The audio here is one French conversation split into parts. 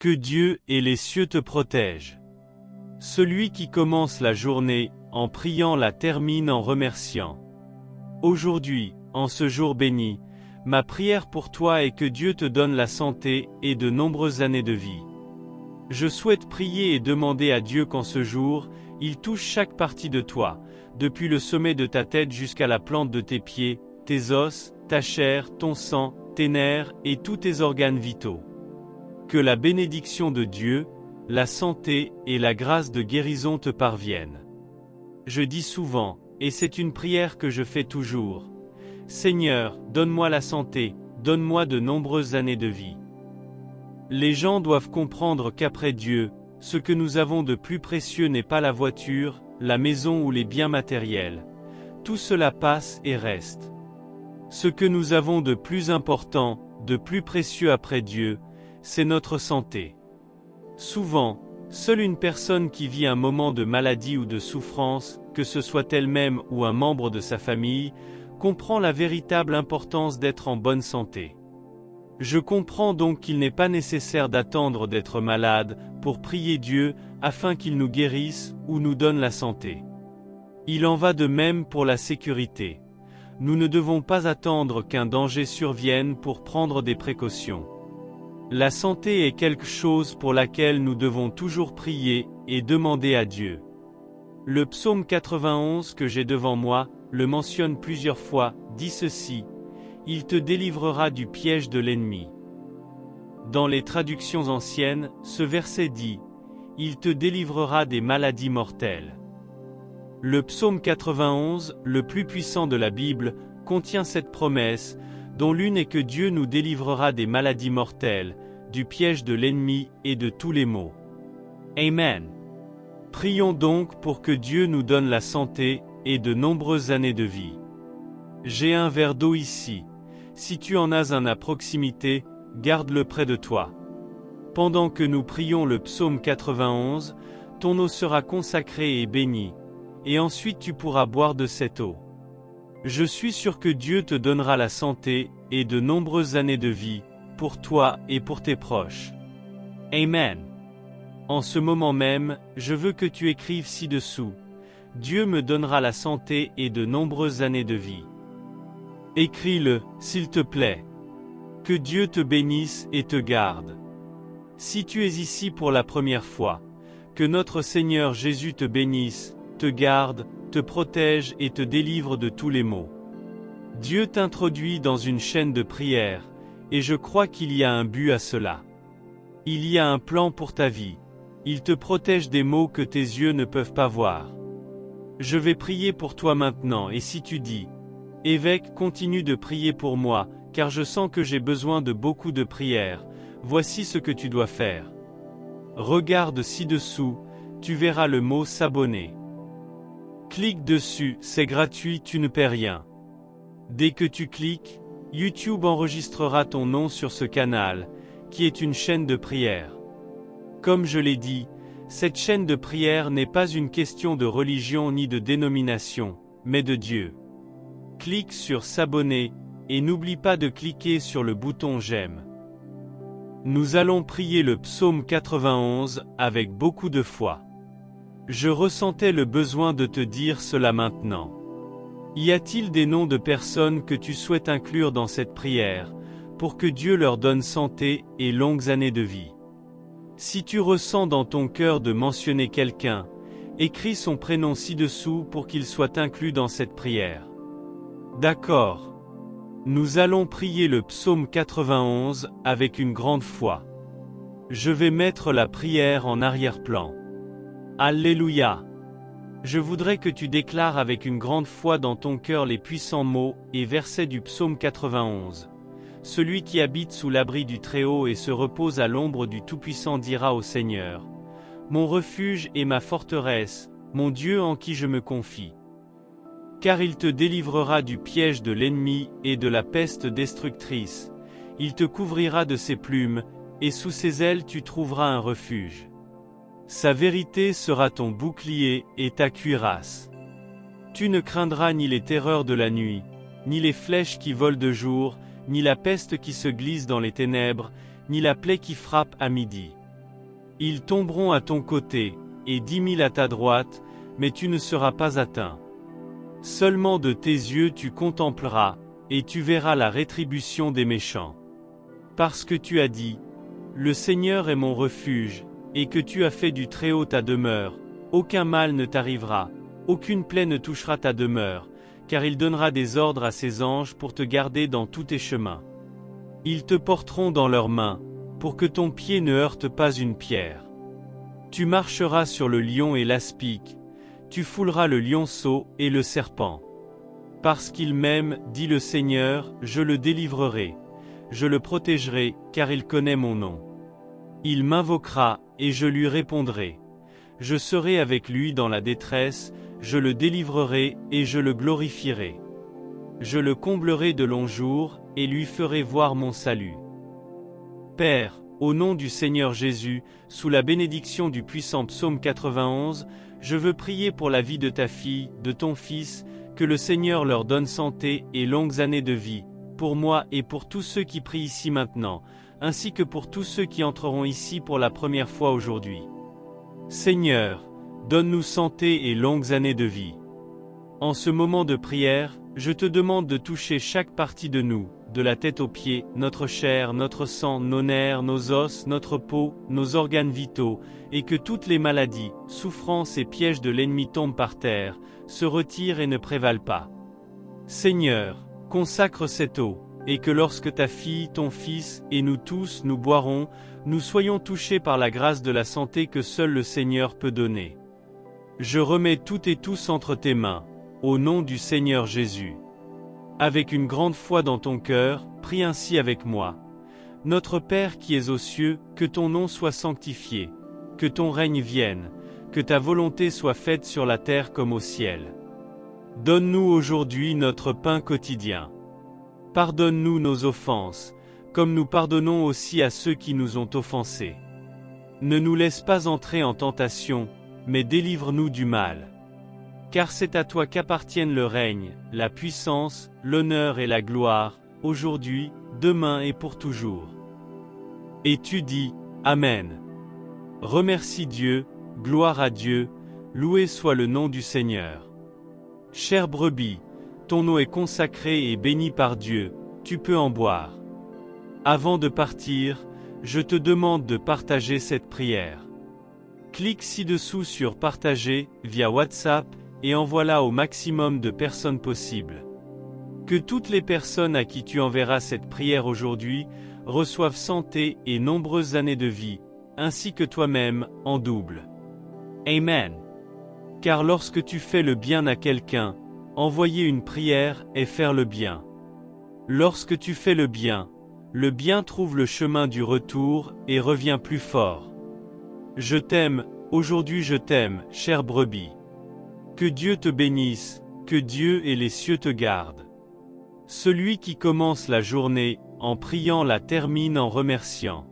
Que Dieu et les cieux te protègent. Celui qui commence la journée en priant la termine en remerciant. Aujourd'hui, en ce jour béni, ma prière pour toi est que Dieu te donne la santé et de nombreuses années de vie. Je souhaite prier et demander à Dieu qu'en ce jour, il touche chaque partie de toi, depuis le sommet de ta tête jusqu'à la plante de tes pieds, tes os, ta chair, ton sang, tes nerfs et tous tes organes vitaux. Que la bénédiction de Dieu, la santé et la grâce de guérison te parviennent. Je dis souvent, et c'est une prière que je fais toujours, Seigneur, donne-moi la santé, donne-moi de nombreuses années de vie. Les gens doivent comprendre qu'après Dieu, ce que nous avons de plus précieux n'est pas la voiture, la maison ou les biens matériels. Tout cela passe et reste. Ce que nous avons de plus important, de plus précieux après Dieu, c'est notre santé. Souvent, seule une personne qui vit un moment de maladie ou de souffrance, que ce soit elle-même ou un membre de sa famille, comprend la véritable importance d'être en bonne santé. Je comprends donc qu'il n'est pas nécessaire d'attendre d'être malade pour prier Dieu afin qu'il nous guérisse ou nous donne la santé. Il en va de même pour la sécurité. Nous ne devons pas attendre qu'un danger survienne pour prendre des précautions. La santé est quelque chose pour laquelle nous devons toujours prier et demander à Dieu. Le psaume 91 que j'ai devant moi le mentionne plusieurs fois, dit ceci: il te délivrera du piège de l'ennemi. Dans les traductions anciennes, ce verset dit: il te délivrera des maladies mortelles. Le psaume 91, le plus puissant de la Bible, contient cette promesse, dont l'une est que Dieu nous délivrera des maladies mortelles, du piège de l'ennemi et de tous les maux. Amen. Prions donc pour que Dieu nous donne la santé et de nombreuses années de vie. J'ai un verre d'eau ici. Si tu en as un à proximité, garde-le près de toi. Pendant que nous prions le psaume 91, ton eau sera consacrée et bénie, et ensuite tu pourras boire de cette eau. Je suis sûr que Dieu te donnera la santé et de nombreuses années de vie, pour toi et pour tes proches. Amen. En ce moment même, je veux que tu écrives ci-dessous: Dieu me donnera la santé et de nombreuses années de vie. Écris-le, s'il te plaît. Que Dieu te bénisse et te garde. Si tu es ici pour la première fois, que notre Seigneur Jésus te bénisse, te garde, te protège et te délivre de tous les maux. Dieu t'introduit dans une chaîne de prière, et je crois qu'il y a un but à cela. Il y a un plan pour ta vie. Il te protège des maux que tes yeux ne peuvent pas voir. Je vais prier pour toi maintenant, et si tu dis: Évêque, continue de prier pour moi, car je sens que j'ai besoin de beaucoup de prières, voici ce que tu dois faire. Regarde ci-dessous, tu verras le mot s'abonner. Clique dessus, c'est gratuit, tu ne paies rien. Dès que tu cliques, YouTube enregistrera ton nom sur ce canal, qui est une chaîne de prière. Comme je l'ai dit, cette chaîne de prière n'est pas une question de religion ni de dénomination, mais de Dieu. Clique sur s'abonner, et n'oublie pas de cliquer sur le bouton j'aime. Nous allons prier le psaume 91 avec beaucoup de foi. Je ressentais le besoin de te dire cela maintenant. Y a-t-il des noms de personnes que tu souhaites inclure dans cette prière, pour que Dieu leur donne santé et longues années de vie? Si tu ressens dans ton cœur de mentionner quelqu'un, écris son prénom ci-dessous pour qu'il soit inclus dans cette prière. D'accord. Nous allons prier le psaume 91 avec une grande foi. Je vais mettre la prière en arrière-plan. Alléluia. Je voudrais que tu déclares avec une grande foi dans ton cœur les puissants mots et versets du psaume 91. Celui qui habite sous l'abri du Très-Haut et se repose à l'ombre du Tout-Puissant dira au Seigneur: Mon refuge et ma forteresse, mon Dieu en qui je me confie. Car il te délivrera du piège de l'ennemi et de la peste destructrice. Il te couvrira de ses plumes, et sous ses ailes tu trouveras un refuge. Sa vérité sera ton bouclier et ta cuirasse. Tu ne craindras ni les terreurs de la nuit, ni les flèches qui volent de jour, ni la peste qui se glisse dans les ténèbres, ni la plaie qui frappe à midi. Ils tomberont à ton côté, et 10 000 à ta droite, mais tu ne seras pas atteint. Seulement de tes yeux tu contempleras, et tu verras la rétribution des méchants. Parce que tu as dit, le Seigneur est mon refuge, et que tu as fait du Très-Haut ta demeure, aucun mal ne t'arrivera, aucune plaie ne touchera ta demeure, car il donnera des ordres à ses anges pour te garder dans tous tes chemins. Ils te porteront dans leurs mains, pour que ton pied ne heurte pas une pierre. Tu marcheras sur le lion et l'aspic, tu fouleras le lionceau et le serpent. Parce qu'il m'aime, dit le Seigneur, je le délivrerai, je le protégerai, car il connaît mon nom. Il m'invoquera, et je lui répondrai. Je serai avec lui dans la détresse, je le délivrerai, et je le glorifierai. Je le comblerai de longs jours, et lui ferai voir mon salut. Père, au nom du Seigneur Jésus, sous la bénédiction du puissant psaume 91, je veux prier pour la vie de ta fille, de ton fils, que le Seigneur leur donne santé et longues années de vie, pour moi et pour tous ceux qui prient ici maintenant, ainsi que pour tous ceux qui entreront ici pour la première fois aujourd'hui. Seigneur, donne-nous santé et longues années de vie. En ce moment de prière, je te demande de toucher chaque partie de nous, de la tête aux pieds, notre chair, notre sang, nos nerfs, nos os, notre peau, nos organes vitaux, et que toutes les maladies, souffrances et pièges de l'ennemi tombent par terre, se retirent et ne prévalent pas. Seigneur, consacre cette eau, et que lorsque ta fille, ton fils, et nous tous nous boirons, nous soyons touchés par la grâce de la santé que seul le Seigneur peut donner. Je remets toutes et tous entre tes mains, au nom du Seigneur Jésus. Avec une grande foi dans ton cœur, prie ainsi avec moi. Notre Père qui es aux cieux, que ton nom soit sanctifié, que ton règne vienne, que ta volonté soit faite sur la terre comme au ciel. Donne-nous aujourd'hui notre pain quotidien. Pardonne-nous nos offenses, comme nous pardonnons aussi à ceux qui nous ont offensés. Ne nous laisse pas entrer en tentation, mais délivre-nous du mal. Car c'est à toi qu'appartiennent le règne, la puissance, l'honneur et la gloire, aujourd'hui, demain et pour toujours. Et tu dis, Amen. Remercie Dieu, gloire à Dieu, loué soit le nom du Seigneur. Chère brebis, ton eau est consacrée et bénie par Dieu, tu peux en boire. Avant de partir, je te demande de partager cette prière. Clique ci-dessous sur Partager via WhatsApp et envoie-la au maximum de personnes possible. Que toutes les personnes à qui tu enverras cette prière aujourd'hui reçoivent santé et nombreuses années de vie, ainsi que toi-même, en double. Amen. Car lorsque tu fais le bien à quelqu'un, envoyer une prière est faire le bien. Lorsque tu fais le bien trouve le chemin du retour et revient plus fort. Je t'aime, aujourd'hui je t'aime, chère brebis. Que Dieu te bénisse, que Dieu et les cieux te gardent. Celui qui commence la journée en priant la termine en remerciant.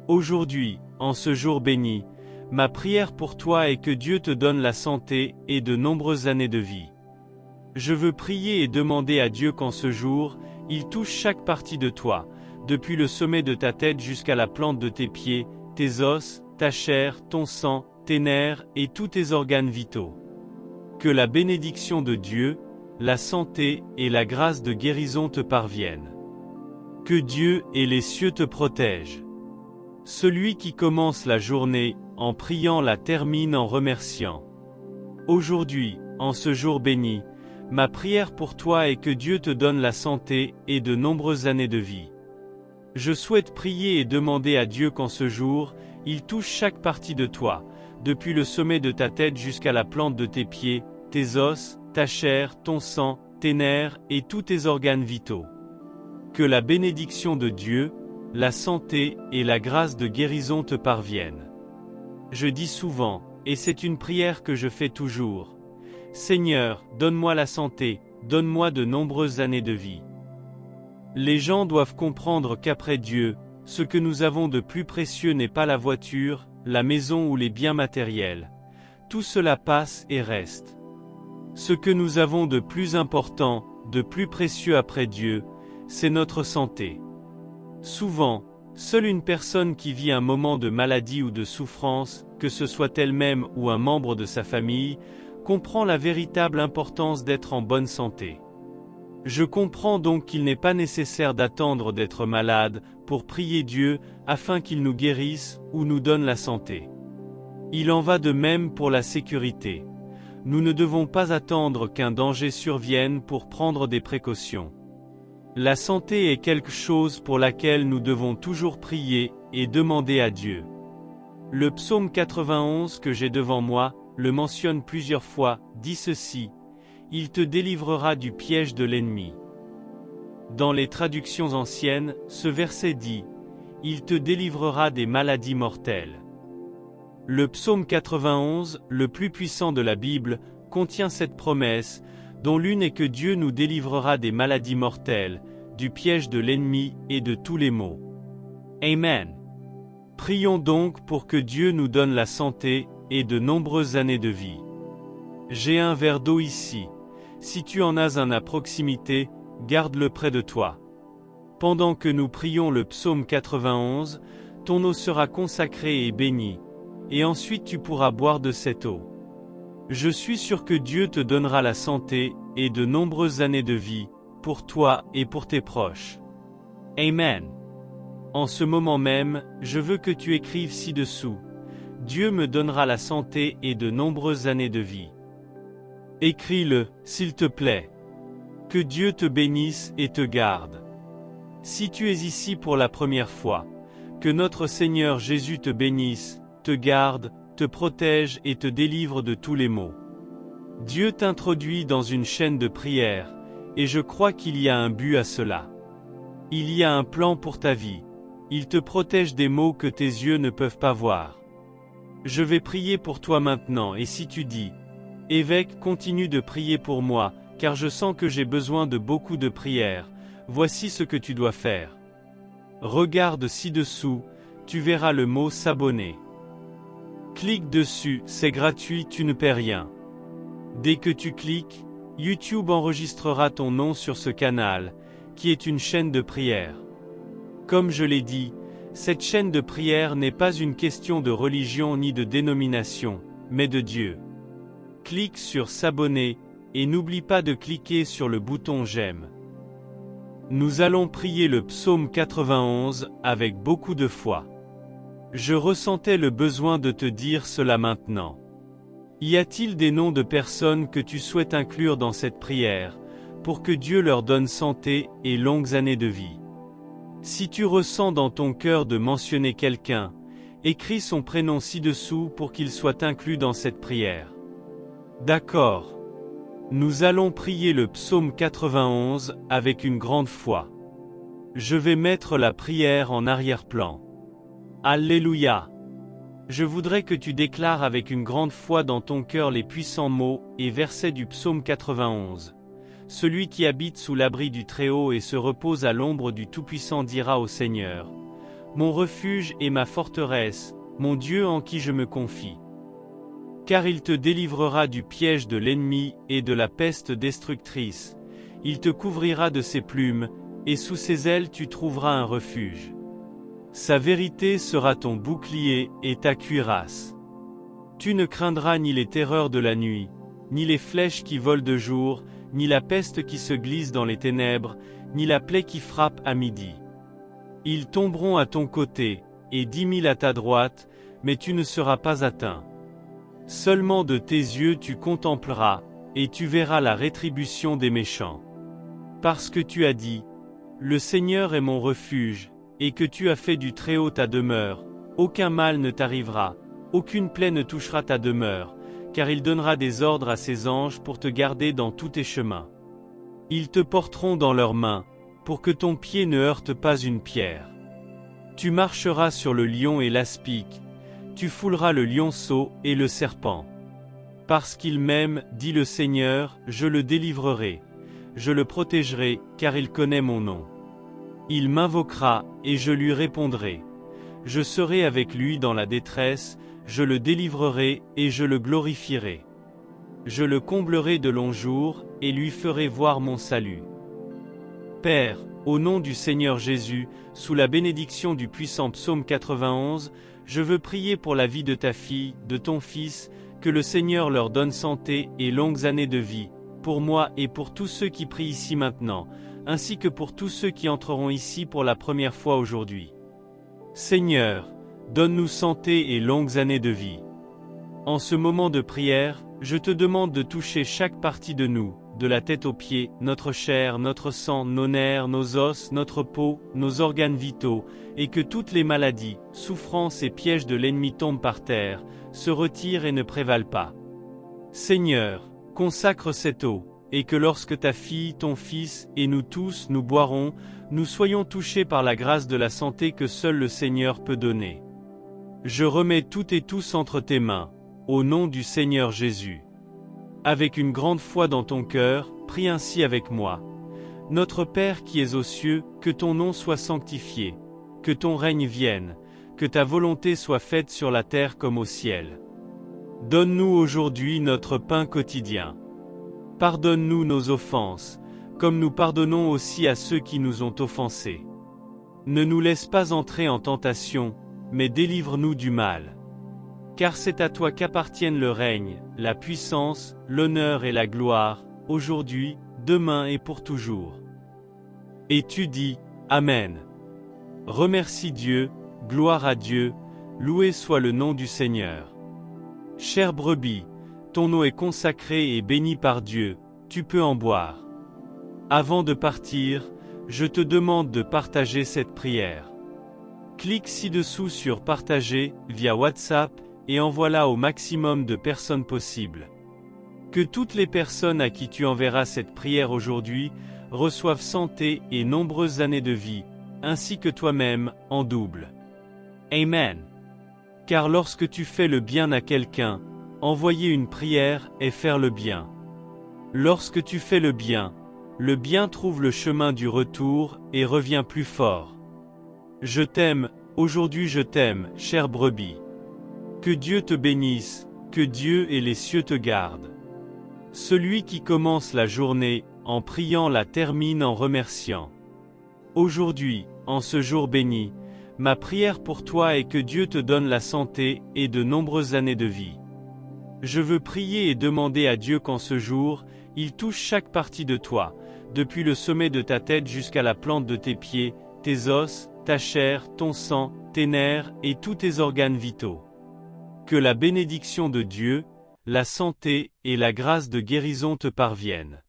Aujourd'hui, en ce jour béni, ma prière pour toi est que Dieu te donne la santé et de nombreuses années de vie. Je veux prier et demander à Dieu qu'en ce jour, il touche chaque partie de toi, depuis le sommet de ta tête jusqu'à la plante de tes pieds, tes os, ta chair, ton sang, tes nerfs et tous tes organes vitaux. Que la bénédiction de Dieu, la santé et la grâce de guérison te parviennent. Que Dieu et les cieux te protègent. Celui qui commence la journée en priant la termine en remerciant. Aujourd'hui, en ce jour béni, ma prière pour toi est que Dieu te donne la santé et de nombreuses années de vie. Je souhaite prier et demander à Dieu qu'en ce jour, il touche chaque partie de toi, depuis le sommet de ta tête jusqu'à la plante de tes pieds, tes os, ta chair, ton sang, tes nerfs et tous tes organes vitaux. Que la bénédiction de Dieu, la santé et la grâce de guérison te parviennent. Je dis souvent, et c'est une prière que je fais toujours, Seigneur, donne-moi la santé, donne-moi de nombreuses années de vie. Les gens doivent comprendre qu'après Dieu, ce que nous avons de plus précieux n'est pas la voiture, la maison ou les biens matériels. Tout cela passe et reste. Ce que nous avons de plus important, de plus précieux après Dieu, c'est notre santé. Souvent, Seule une personne qui vit un moment de maladie ou de souffrance, que ce soit elle-même ou un membre de sa famille, comprend la véritable importance d'être en bonne santé. Je comprends donc qu'il n'est pas nécessaire d'attendre d'être malade pour prier Dieu afin qu'il nous guérisse ou nous donne la santé. Il en va de même pour la sécurité. Nous ne devons pas attendre qu'un danger survienne pour prendre des précautions. La santé est quelque chose pour laquelle nous devons toujours prier et demander à Dieu. Le psaume 91 que j'ai devant moi le mentionne plusieurs fois, dit ceci: « Il te délivrera du piège de l'ennemi ». Dans les traductions anciennes, ce verset dit « Il te délivrera des maladies mortelles ». Le psaume 91, le plus puissant de la Bible, contient cette promesse, dont l'une est que Dieu nous délivrera des maladies mortelles, du piège de l'ennemi et de tous les maux. Amen. Prions donc pour que Dieu nous donne la santé et de nombreuses années de vie. J'ai un verre d'eau ici. Si tu en as un à proximité, garde-le près de toi. Pendant que nous prions le psaume 91, ton eau sera consacrée et bénie, et ensuite tu pourras boire de cette eau. Je suis sûr que Dieu te donnera la santé et de nombreuses années de vie, pour toi et pour tes proches. Amen. En ce moment même, je veux que tu écrives ci-dessous: Dieu me donnera la santé et de nombreuses années de vie. Écris-le, s'il te plaît. Que Dieu te bénisse et te garde. Si tu es ici pour la première fois, que notre Seigneur Jésus te bénisse, te garde, te protège et te délivre de tous les maux. Dieu t'introduit dans une chaîne de prière, et je crois qu'il y a un but à cela. Il y a un plan pour ta vie. Il te protège des maux que tes yeux ne peuvent pas voir. Je vais prier pour toi maintenant, et si tu dis « Évêque, continue de prier pour moi, car je sens que j'ai besoin de beaucoup de prières », voici ce que tu dois faire. Regarde ci-dessous, tu verras le mot « S'abonner ». Clique dessus, c'est gratuit, tu ne paies rien. Dès que tu cliques, YouTube enregistrera ton nom sur ce canal, qui est une chaîne de prière. Comme je l'ai dit, cette chaîne de prière n'est pas une question de religion ni de dénomination, mais de Dieu. Clique sur s'abonner, et n'oublie pas de cliquer sur le bouton j'aime. Nous allons prier le psaume 91 avec beaucoup de foi. Je ressentais le besoin de te dire cela maintenant. Y a-t-il des noms de personnes que tu souhaites inclure dans cette prière, pour que Dieu leur donne santé et longues années de vie? Si tu ressens dans ton cœur de mentionner quelqu'un, écris son prénom ci-dessous pour qu'il soit inclus dans cette prière. D'accord. Nous allons prier le psaume 91 avec une grande foi. Je vais mettre la prière en arrière-plan. Alléluia. Je voudrais que tu déclares avec une grande foi dans ton cœur les puissants mots et versets du psaume 91. Celui qui habite sous l'abri du Très-Haut et se repose à l'ombre du Tout-Puissant dira au Seigneur: Mon refuge et ma forteresse, mon Dieu en qui je me confie. Car il te délivrera du piège de l'ennemi et de la peste destructrice. Il te couvrira de ses plumes, et sous ses ailes tu trouveras un refuge. Sa vérité sera ton bouclier et ta cuirasse. Tu ne craindras ni les terreurs de la nuit, ni les flèches qui volent de jour, ni la peste qui se glisse dans les ténèbres, ni la plaie qui frappe à midi. Ils tomberont à ton côté, et 10 000 à ta droite, mais tu ne seras pas atteint. Seulement de tes yeux tu contempleras, et tu verras la rétribution des méchants. Parce que tu as dit: Le Seigneur est mon refuge, et que tu as fait du Très-Haut ta demeure, aucun mal ne t'arrivera, aucune plaie ne touchera ta demeure, car il donnera des ordres à ses anges pour te garder dans tous tes chemins. Ils te porteront dans leurs mains, pour que ton pied ne heurte pas une pierre. Tu marcheras sur le lion et l'aspic, tu fouleras le lionceau et le serpent. Parce qu'il m'aime, dit le Seigneur, je le délivrerai, je le protégerai, car il connaît mon nom. Il m'invoquera, et je lui répondrai. Je serai avec lui dans la détresse, je le délivrerai, et je le glorifierai. Je le comblerai de longs jours, et lui ferai voir mon salut. Père, au nom du Seigneur Jésus, sous la bénédiction du puissant psaume 91, je veux prier pour la vie de ta fille, de ton fils, que le Seigneur leur donne santé et longues années de vie, pour moi et pour tous ceux qui prient ici maintenant, ainsi que pour tous ceux qui entreront ici pour la première fois aujourd'hui. Seigneur, donne-nous santé et longues années de vie. En ce moment de prière, je te demande de toucher chaque partie de nous, de la tête aux pieds, notre chair, notre sang, nos nerfs, nos os, notre peau, nos organes vitaux, et que toutes les maladies, souffrances et pièges de l'ennemi tombent par terre, se retirent et ne prévalent pas. Seigneur, consacre cette eau, et que lorsque ta fille, ton fils, et nous tous, nous boirons, nous soyons touchés par la grâce de la santé que seul le Seigneur peut donner. Je remets tout et tous entre tes mains, au nom du Seigneur Jésus. Avec une grande foi dans ton cœur, prie ainsi avec moi. Notre Père qui es aux cieux, que ton nom soit sanctifié, que ton règne vienne, que ta volonté soit faite sur la terre comme au ciel. Donne-nous aujourd'hui notre pain quotidien. Pardonne-nous nos offenses, comme nous pardonnons aussi à ceux qui nous ont offensés. Ne nous laisse pas entrer en tentation, mais délivre-nous du mal. Car c'est à toi qu'appartiennent le règne, la puissance, l'honneur et la gloire, aujourd'hui, demain et pour toujours. Et tu dis, Amen. Remercie Dieu, gloire à Dieu, loué soit le nom du Seigneur. Chère brebis, ton eau est consacrée et bénie par Dieu, tu peux en boire. Avant de partir, je te demande de partager cette prière. Clique ci-dessous sur Partager via WhatsApp et envoie-la au maximum de personnes possible. Que toutes les personnes à qui tu enverras cette prière aujourd'hui reçoivent santé et nombreuses années de vie, ainsi que toi-même, en double. Amen. Car lorsque tu fais le bien à quelqu'un, envoyer une prière est faire le bien. Lorsque tu fais le bien trouve le chemin du retour et revient plus fort. Je t'aime, aujourd'hui je t'aime, chère brebis. Que Dieu te bénisse, que Dieu et les cieux te gardent. Celui qui commence la journée, en priant la termine en remerciant. Aujourd'hui, en ce jour béni, ma prière pour toi est que Dieu te donne la santé et de nombreuses années de vie. Je veux prier et demander à Dieu qu'en ce jour, il touche chaque partie de toi, depuis le sommet de ta tête jusqu'à la plante de tes pieds, tes os, ta chair, ton sang, tes nerfs et tous tes organes vitaux. Que la bénédiction de Dieu, la santé et la grâce de guérison te parviennent.